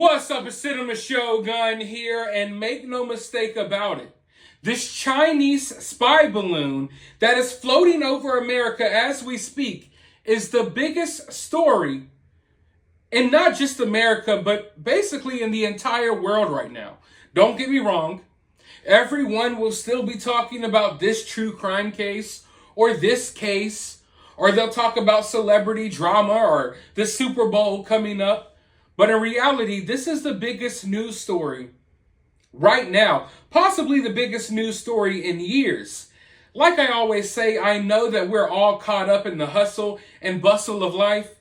What's up, it's Cinema Shogun here, and make no mistake about it. This Chinese spy balloon that is floating over America as we speak is the biggest story in not just America, but basically in the entire world right now. Don't get me wrong. Everyone will still be talking about this true crime case or this case, or they'll talk about celebrity drama or the Super Bowl coming up. But in reality, this is the biggest news story right now, possibly the biggest news story in years. Like I always say, I know that we're all caught up in the hustle and bustle of life.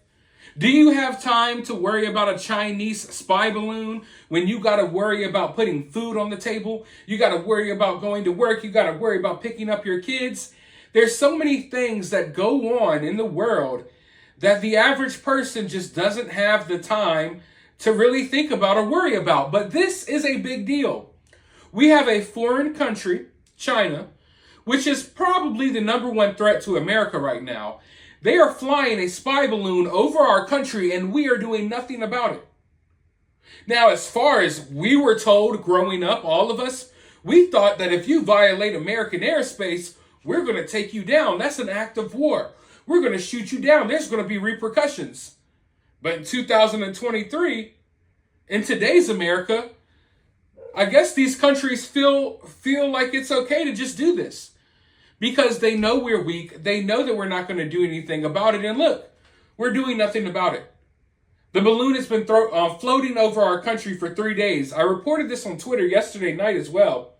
Do you have time to worry about a Chinese spy balloon when you got to worry about putting food on the table? You got to worry about going to work. You got to worry about picking up your kids. There's so many things that go on in the world that the average person just doesn't have the time to really think about or worry about. But this is a big deal. We have a foreign country, China, which is probably the number one threat to America right now. They are flying a spy balloon over our country and we are doing nothing about it. Now, as far as we were told growing up, all of us, we thought that if you violate American airspace, we're going to take you down. That's an act of war. We're going to shoot you down. There's going to be repercussions. But in 2023, in today's America, I guess these countries feel like it's okay to just do this because they know we're weak. They know that we're not going to do anything about it. And look, we're doing nothing about it. The balloon has been floating over our country for 3 days. I reported this on Twitter yesterday night as well.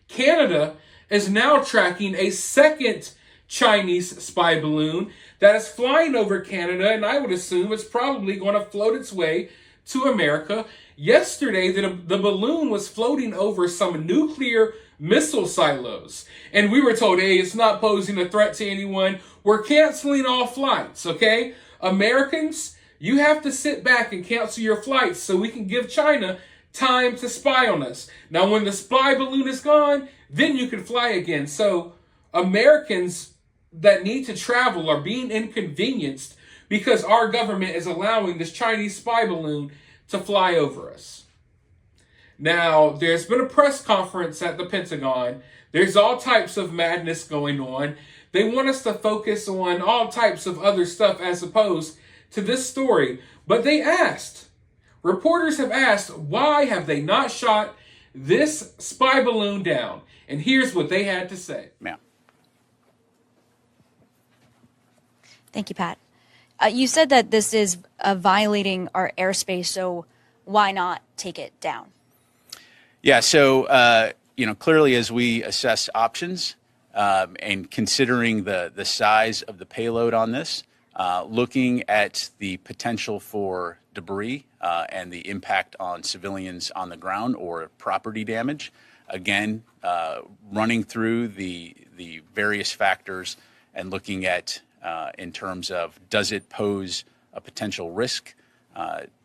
Canada is now tracking a second Chinese spy balloon that is flying over Canada, and I would assume it's probably going to float its way to America. Yesterday, the balloon was floating over some nuclear missile silos, and we were told, hey, it's not posing a threat to anyone. We're canceling all flights, okay? Americans, you have to sit back and cancel your flights so we can give China time to spy on us. Now, when the spy balloon is gone, then you can fly again. So Americans that need to travel are being inconvenienced because our government is allowing this Chinese spy balloon to fly over us. Now, there's been a press conference at the Pentagon. There's all types of madness going on. They want us to focus on all types of other stuff as opposed to this story. But reporters have asked, why have they not shot this spy balloon down? And here's what they had to say. Ma'am. Thank you, Pat. You said that this is violating our airspace, so why not take it down? Yeah, so, clearly as we assess options and considering the size of the payload on this, looking at the potential for debris and the impact on civilians on the ground or property damage, again, running through the various factors and looking at in terms of does it pose a potential risk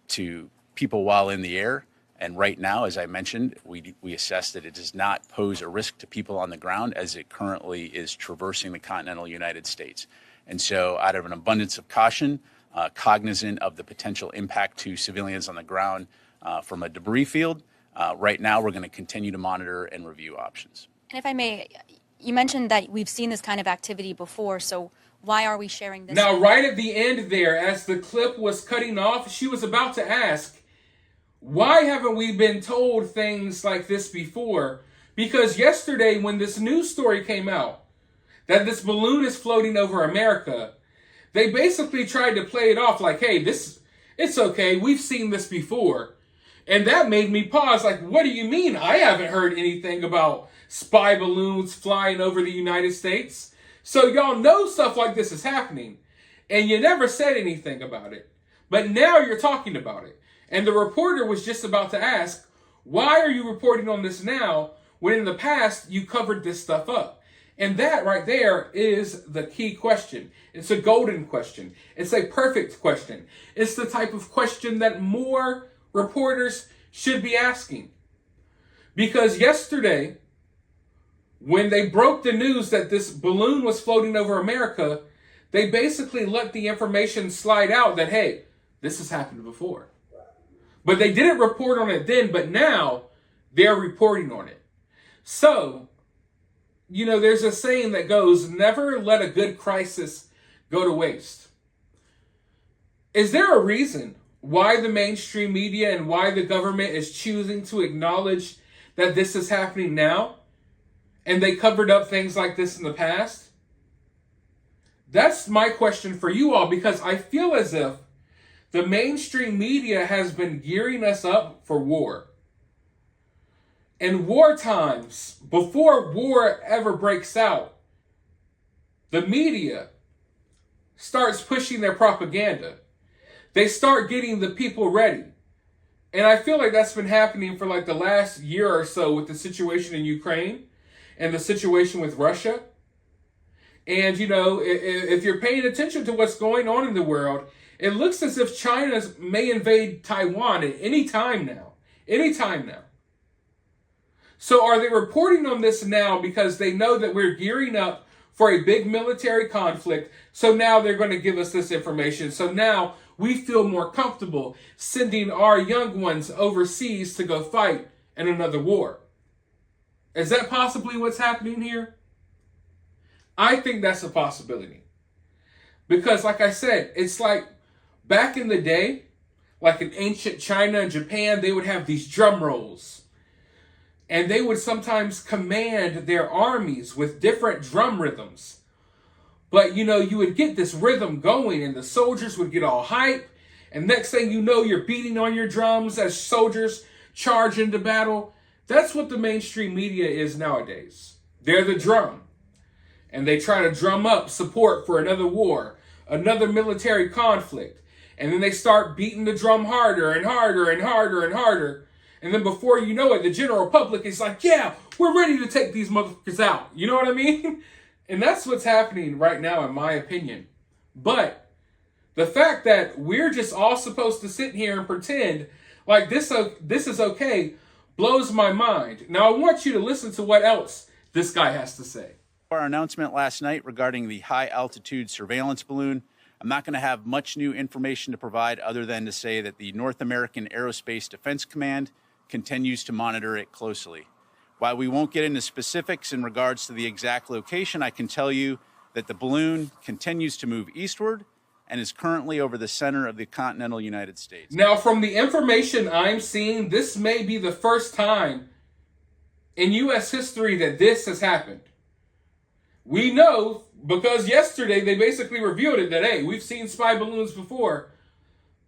to people while in the air? And right now, as I mentioned, we assess that it does not pose a risk to people on the ground as it currently is traversing the continental United States. And so out of an abundance of caution, cognizant of the potential impact to civilians on the ground from a debris field, right now we're going to continue to monitor and review options. And if I may, you mentioned that we've seen this kind of activity before, so why are we sharing this? Now, right at the end there, as the clip was cutting off, she was about to ask, why haven't we been told things like this before? Because yesterday, when this news story came out, that this balloon is floating over America, they basically tried to play it off like, hey, it's okay, we've seen this before. And that made me pause, like, what do you mean? I haven't heard anything about spy balloons flying over the United States. So y'all know stuff like this is happening, and you never said anything about it. But now you're talking about it. And the reporter was just about to ask, why are you reporting on this now when in the past you covered this stuff up? And that right there is the key question. It's a golden question. It's a perfect question. It's the type of question that more reporters should be asking. Because yesterday, when they broke the news that this balloon was floating over America, they basically let the information slide out that, hey, this has happened before. But they didn't report on it then, but now they're reporting on it. So, there's a saying that goes, never let a good crisis go to waste. Is there a reason why the mainstream media and why the government is choosing to acknowledge that this is happening now? And they covered up things like this in the past? That's my question for you all, because I feel as if the mainstream media has been gearing us up for war. In war times, before war ever breaks out, the media starts pushing their propaganda. They start getting the people ready. And I feel like that's been happening for like the last year or so with the situation in Ukraine and the situation with Russia. And, if you're paying attention to what's going on in the world, it looks as if China may invade Taiwan at any time now. Any time now. So are they reporting on this now because they know that we're gearing up for a big military conflict? So now they're going to give us this information. So now we feel more comfortable sending our young ones overseas to go fight in another war. Is that possibly what's happening here? I think that's a possibility. Because like I said, it's like back in the day, like in ancient China and Japan, they would have these drum rolls. And they would sometimes command their armies with different drum rhythms. But, you would get this rhythm going and the soldiers would get all hype. And next thing you know, you're beating on your drums as soldiers charge into battle. That's what the mainstream media is nowadays. They're the drum. And they try to drum up support for another war, another military conflict. And then they start beating the drum harder and harder and harder and harder. And then before you know it, the general public is like, yeah, we're ready to take these motherfuckers out. You know what I mean? And that's what's happening right now, in my opinion. But the fact that we're just all supposed to sit here and pretend like this is okay blows my mind. Now, I want you to listen to what else this guy has to say. Our announcement last night regarding the high-altitude surveillance balloon, I'm not going to have much new information to provide other than to say that the North American Aerospace Defense Command continues to monitor it closely. While we won't get into specifics in regards to the exact location, I can tell you that the balloon continues to move eastward and is currently over the center of the continental United States. Now, from the information I'm seeing, this may be the first time in U.S. history that this has happened. We know because yesterday they basically revealed it that, hey, we've seen spy balloons before,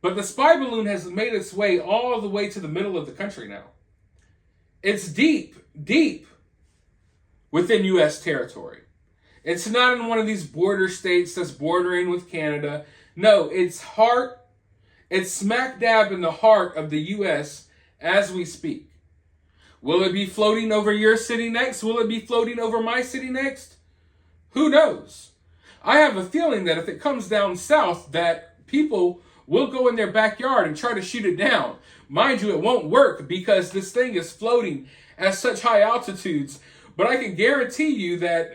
but the spy balloon has made its way all the way to the middle of the country now. It's deep, deep within U.S. territory. It's not in one of these border states that's bordering with Canada. No, it's smack dab in the heart of the U.S. as we speak. Will it be floating over your city next? Will it be floating over my city next? Who knows? I have a feeling that if it comes down south, that people will go in their backyard and try to shoot it down. Mind you, it won't work because this thing is floating at such high altitudes. But I can guarantee you that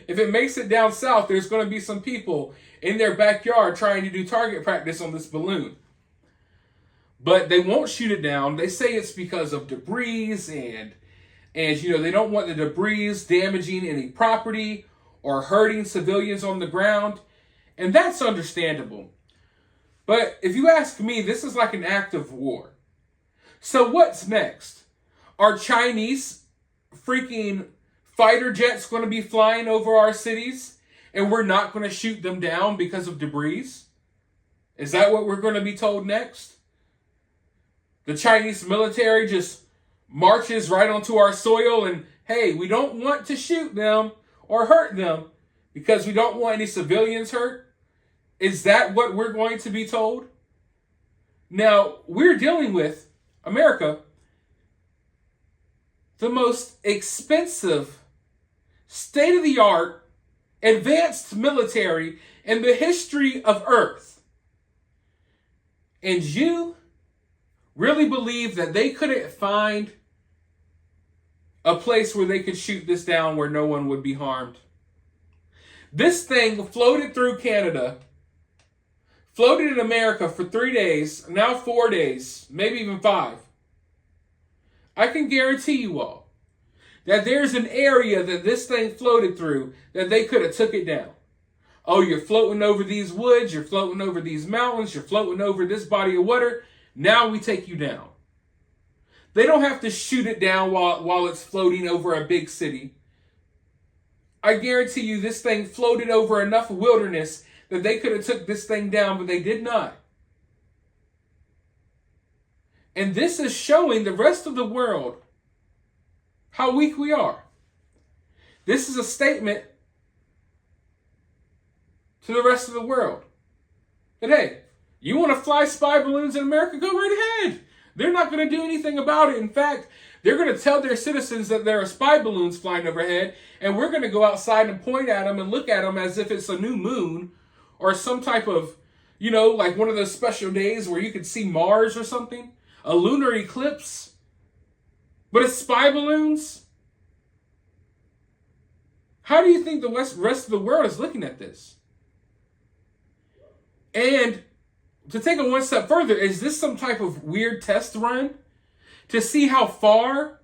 if it makes it down south, there's going to be some people in their backyard trying to do target practice on this balloon. But they won't shoot it down. They say it's because of debris and they don't want the debris damaging any property or hurting civilians on the ground. And that's understandable. But if you ask me, this is like an act of war. So what's next? Are Chinese freaking fighter jets going to be flying over our cities and we're not going to shoot them down because of debris? Is that what we're going to be told next? The Chinese military just marches right onto our soil and, hey, we don't want to shoot them or hurt them because we don't want any civilians hurt? Is that what we're going to be told? Now, we're dealing with, America, the most expensive, state-of-the-art, advanced military in the history of Earth. And you really believe that they couldn't find a place where they could shoot this down where no one would be harmed? This thing floated through Canada, floated in America for 3 days, now 4 days, maybe even 5. I can guarantee you all that there's an area that this thing floated through that they could have took it down. Oh, you're floating over these woods, you're floating over these mountains, you're floating over this body of water. Now we take you down. They don't have to shoot it down while it's floating over a big city. I guarantee you this thing floated over enough wilderness that they could have took this thing down, but they did not. And this is showing the rest of the world how weak we are. This is a statement to the rest of the world that, hey, you want to fly spy balloons in America? Go right ahead. They're not going to do anything about it. In fact, they're going to tell their citizens that there are spy balloons flying overhead, and we're going to go outside and point at them and look at them as if it's a new moon or some type of, like one of those special days where you could see Mars or something, a lunar eclipse. But it's spy balloons? How do you think the rest of the world is looking at this? And to take it one step further, is this some type of weird test run to see how far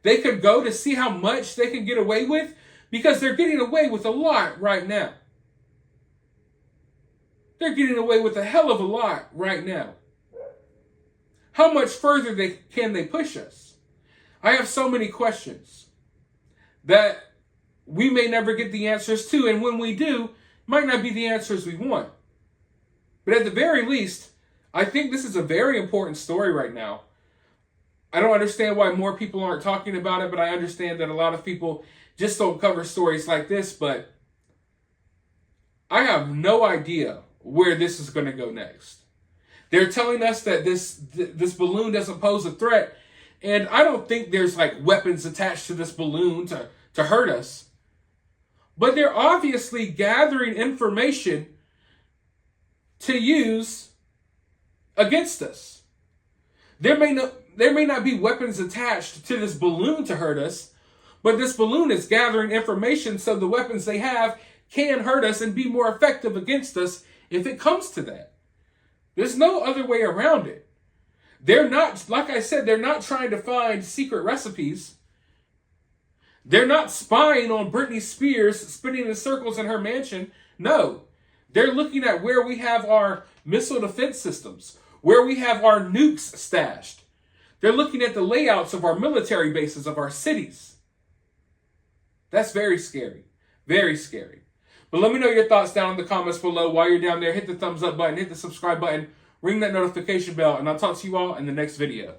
they could go, to see how much they can get away with? Because they're getting away with a lot right now. They're getting away with a hell of a lot right now. How much further can they push us? I have so many questions that we may never get the answers to, and when we do, might not be the answers we want. But at the very least, I think this is a very important story right now. I don't understand why more people aren't talking about it, but I understand that a lot of people just don't cover stories like this. But I have no idea where this is going to go next. They're telling us that this balloon doesn't pose a threat, and I don't think there's like weapons attached to this balloon to hurt us. But they're obviously gathering information to use against us. There may not be weapons attached to this balloon to hurt us, but this balloon is gathering information so the weapons they have can hurt us and be more effective against us if it comes to that. There's no other way around it. They're not, like I said, they're not trying to find secret recipes. They're not spying on Britney Spears spinning in circles in her mansion. No. They're looking at where we have our missile defense systems, where we have our nukes stashed. They're looking at the layouts of our military bases, of our cities. That's very scary. Very scary. But let me know your thoughts down in the comments below. While you're down there, hit the thumbs up button, hit the subscribe button, ring that notification bell, and I'll talk to you all in the next video.